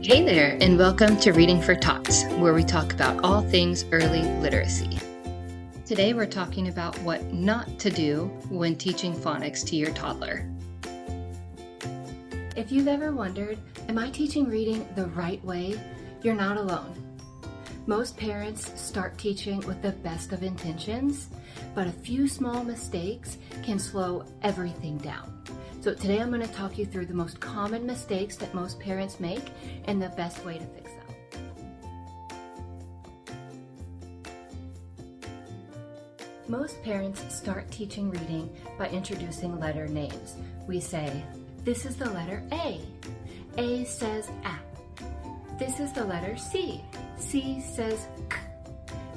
Hey there, and welcome to Reading for Tots, where we talk about all things early literacy. Today we're talking about what not to do when teaching phonics to your toddler. If you've ever wondered, am I teaching reading the right way? You're not alone. Most parents start teaching with the best of intentions, but a few small mistakes can slow everything down. So today I'm going to talk you through the most common mistakes that most parents make and the best way to fix them. Most parents start teaching reading by introducing letter names. We say, this is the letter A. A says A. This is the letter C. C says K.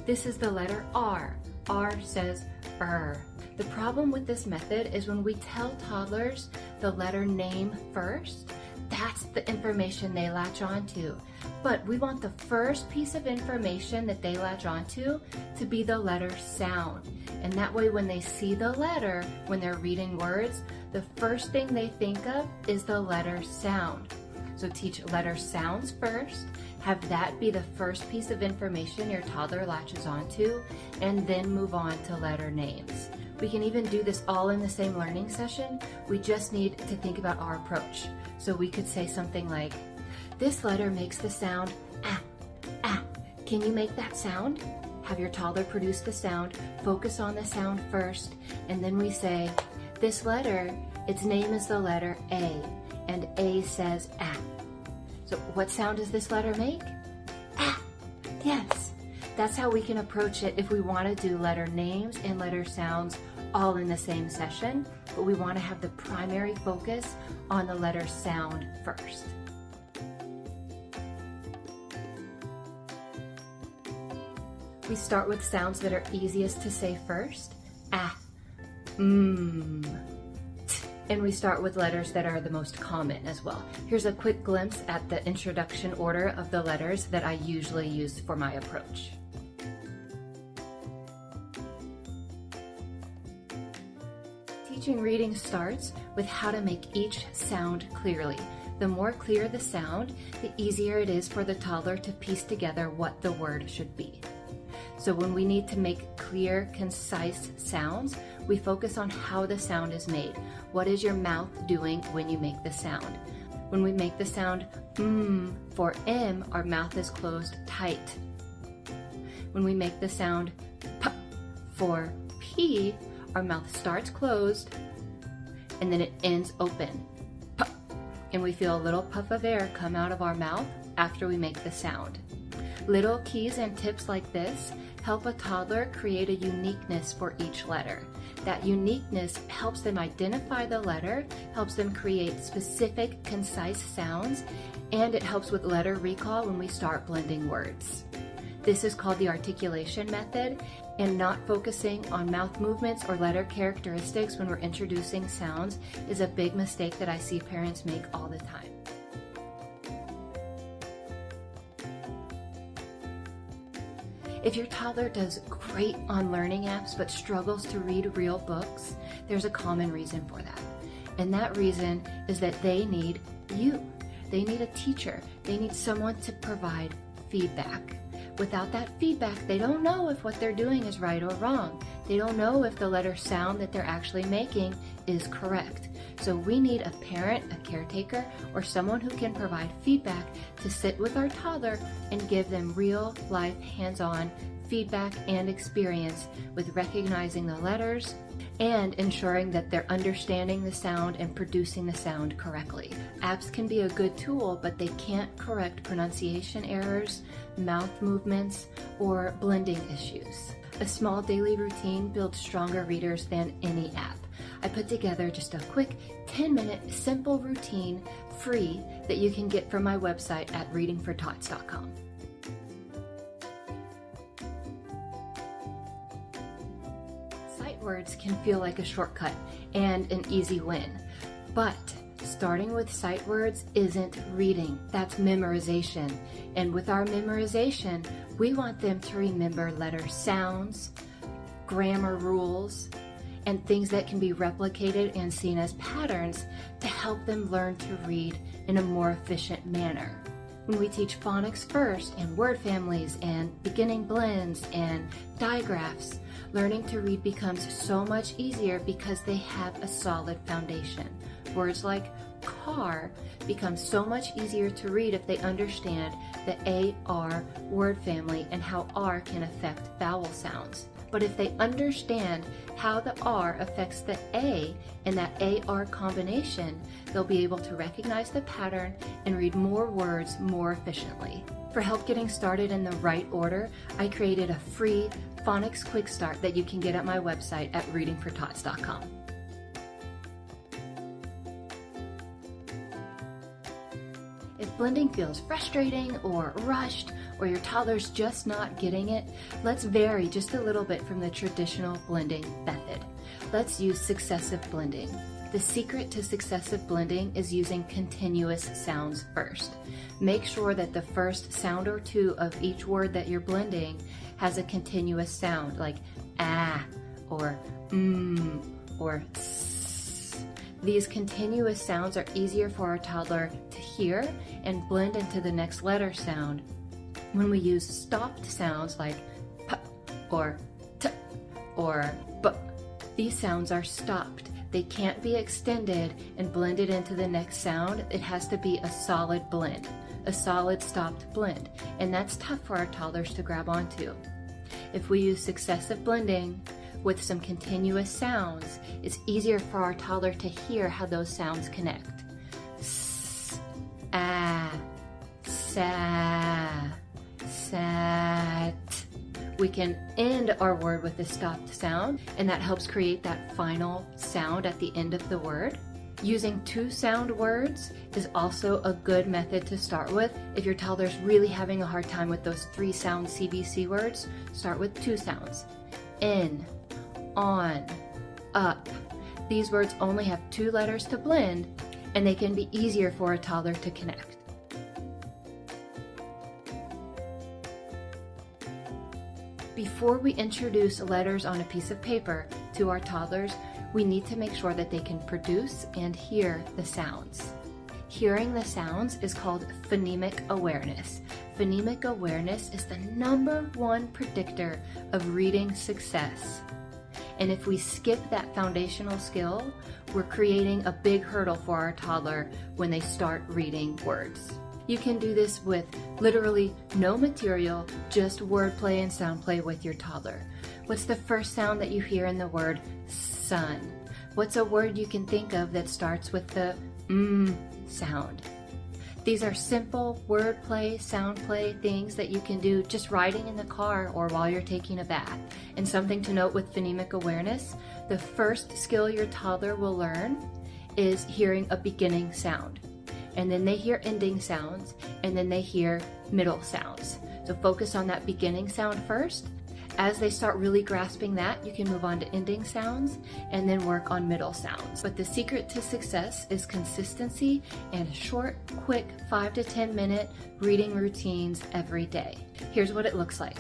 This is the letter R. R says R. The problem with this method is when we tell toddlers the letter name first, that's the information they latch onto. But we want the first piece of information that they latch onto to be the letter sound. And that way when they see the letter, when they're reading words, the first thing they think of is the letter sound. So teach letter sounds first, have that be the first piece of information your toddler latches onto, and then move on to letter names. We can even do this all in the same learning session. We just need to think about our approach. So we could say something like, this letter makes the sound ah, ah. Can you make that sound? Have your toddler produce the sound, focus on the sound first, and then we say, this letter, its name is the letter A, and A says ah. So what sound does this letter make? Ah, yes. That's how we can approach it if we want to do letter names and letter sounds all in the same session, but we want to have the primary focus on the letter sound first. We start with sounds that are easiest to say first. Ah, t. And we start with letters that are the most common as well. Here's a quick glimpse at the introduction order of the letters that I usually use for my approach. Teaching reading starts with how to make each sound clearly. The more clear the sound, the easier it is for the toddler to piece together what the word should be. So when we need to make clear, concise sounds, we focus on how the sound is made. What is your mouth doing when you make the sound? When we make the sound for M, our mouth is closed tight. When we make the sound P for P, our mouth starts closed and then it ends open. P, and we feel a little puff of air come out of our mouth after we make the sound. Little keys and tips like this help a toddler create a uniqueness for each letter. That uniqueness helps them identify the letter, helps them create specific, concise sounds, and it helps with letter recall when we start blending words. This is called the articulation method, and not focusing on mouth movements or letter characteristics when we're introducing sounds is a big mistake that I see parents make all the time. If your toddler does great on learning apps but struggles to read real books, there's a common reason for that. And that reason is that they need you. They need a teacher. They need someone to provide feedback. Without that feedback, they don't know if what they're doing is right or wrong. They don't know if the letter sound that they're actually making is correct. So we need a parent, a caretaker, or someone who can provide feedback to sit with our toddler and give them real life hands-on feedback and experience with recognizing the letters and ensuring that they're understanding the sound and producing the sound correctly. Apps can be a good tool, but they can't correct pronunciation errors, mouth movements, or blending issues. A small daily routine builds stronger readers than any app. I put together just a quick 10-minute simple routine free that you can get from my website at readingfortots.com. Sight words can feel like a shortcut and an easy win, but starting with sight words isn't reading, that's memorization. And with our memorization, we want them to remember letter sounds, grammar rules, and things that can be replicated and seen as patterns to help them learn to read in a more efficient manner. When we teach phonics first and word families and beginning blends and digraphs, learning to read becomes so much easier because they have a solid foundation. Words like car become so much easier to read if they understand the A-R word family and how R can affect vowel sounds. But if they understand how the R affects the A in that A-R combination, they'll be able to recognize the pattern and read more words more efficiently. For help getting started in the right order, I created a free phonics quick start that you can get at my website at readingfortots.com. If blending feels frustrating or rushed, or your toddler's just not getting it, let's vary just a little bit from the traditional blending method. Let's use successive blending. The secret to successive blending is using continuous sounds first. Make sure that the first sound or two of each word that you're blending has a continuous sound, like ah, or or s. These continuous sounds are easier for our toddler to hear and blend into the next letter sound. When we use stopped sounds like p or t or b, these sounds are stopped. They can't be extended and blended into the next sound. It has to be a solid blend, a solid stopped blend, and that's tough for our toddlers to grab onto. If we use successive blending with some continuous sounds, it's easier for our toddler to hear how those sounds connect. S, ah, sa, sat. We can end our word with a stopped sound, and that helps create that final sound at the end of the word. Using two sound words is also a good method to start with. If your toddler's really having a hard time with those three sound CBC words, start with two sounds. In, on, up. These words only have two letters to blend, and they can be easier for a toddler to connect. Before we introduce letters on a piece of paper to our toddlers, we need to make sure that they can produce and hear the sounds. Hearing the sounds is called phonemic awareness. Phonemic awareness is the #1 predictor of reading success. And if we skip that foundational skill, we're creating a big hurdle for our toddler when they start reading words. You can do this with literally no material, just wordplay and sound play with your toddler. What's the first sound that you hear in the word sun? What's a word you can think of that starts with the sound? These are simple wordplay, sound play things that you can do just riding in the car or while you're taking a bath. And something to note with phonemic awareness, the first skill your toddler will learn is hearing a beginning sound. And then they hear ending sounds, and then they hear middle sounds. So focus on that beginning sound first. As they start really grasping that, you can move on to ending sounds and then work on middle sounds. But the secret to success is consistency and short, quick 5 to 10 minute reading routines every day. Here's what it looks like.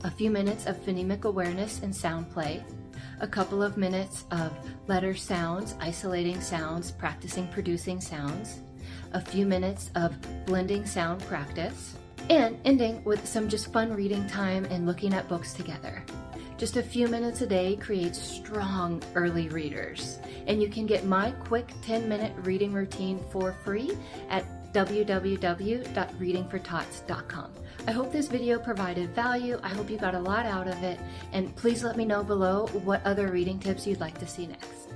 A few minutes of phonemic awareness and sound play, a couple of minutes of letter sounds, isolating sounds, practicing producing sounds, a few minutes of blending sound practice, and ending with some just fun reading time and looking at books together. Just a few minutes a day creates strong early readers. And you can get my quick 10-minute reading routine for free at www.readingfortots.com. I hope this video provided value. I hope you got a lot out of it. And please let me know below what other reading tips you'd like to see next.